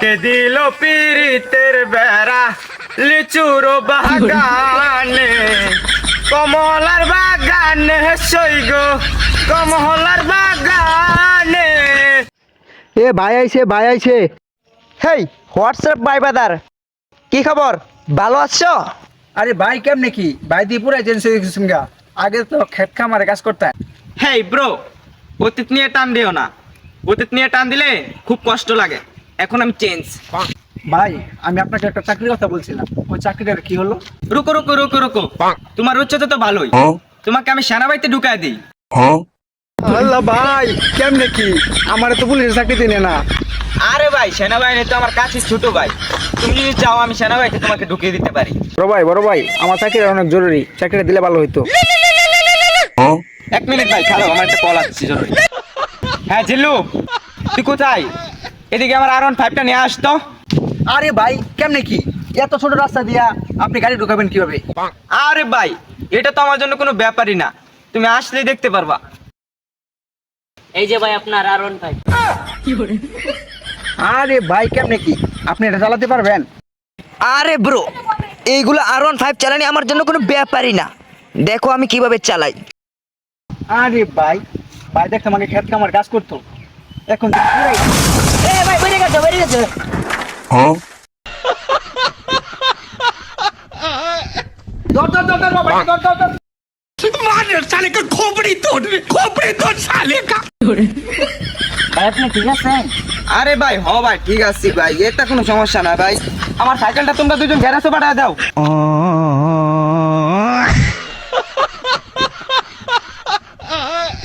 কে দিল পীড়িতের বেড়া লিচুর বাগানে, কমলার বাগানে সইগ কমলার বাগানে। এ ভাই আইছে। হেই হোয়াটসঅ্যাপ ভাই বাদার, কি খবর? ভালো আছো? আরে ভাই কেমনে কি ভাই দিয়ে পুরো এজেন্সি গা, আগে তো খেত খামারে কাজ করতেন। হেই ব্রো, অতীত নিয়ে টান দিও না। অতীত নিয়ে টান দিলে খুব কষ্ট লাগে। এখন আমি চেঞ্জ। ভাই আমি আপনাকে একটা চাকরির কথা বলছিলাম, ওই চাকরিটার কি হলো? রুকো রুকো রুকো রুকো, তোমার উচ্চতা তো ভালোই, তোমাকে আমি সেনাবাহিনীতে ঢুকায় দিই। আল্লাহ ভাই কেমনে কি, আমার তো পুলিশের চাকরি দিনে না। আরে ভাই, সেনাবাহিনী তো আমার কাছে ছোট ভাই, তুমি যদি চাও আমি সেনাবাহিনীতে তোমাকে ঢুকিয়ে দিতে পারি। বড় ভাই আমার চাকরিটা অনেক জরুরি, চাকরিটা দিলে ভালো হইতো। এক মিনিট ভাই, খারাপ, আমার একটা কল আসছে জরুরি। হ্যাঁ জিল্লু, তুই কোথায়? এদিকে আমার R15টা নিয়ে আসতো। আরে ভাই কেমনে কি, এত ছোট রাস্তা দিয়া আপনি গাড়ি ঢুকাবেন কিভাবে? আরে ভাই, এটা তো আমার জন্য কোনো ব্যাপারই না, তুমি আসলেই দেখতে পারবা। এই যে ভাই আপনার R15। আরে ভাই কেমনে কি, আপনি এটা চালাতে পারবেন? আরে ব্রো, এইগুলো R15 চালানি আমার জন্য কোনো ব্যাপারই না। দেখো আমি কিভাবে চালাই। আরে ভাই দেখতে আমাকে খেত খামার কাজ করতো, এখন তো পুরাই এ ভাই বেরিয়ে গেছে। ধর বাবা, ধর। ভাই আপনি ঠিক আছেন? আরে ভাই ভাই ঠিক আছে ভাই, এটা কোনো সমস্যা না ভাই। আমার সাইকেলটা তোমরা দুজন গ্যারেজে পাঠিয়ে দাও।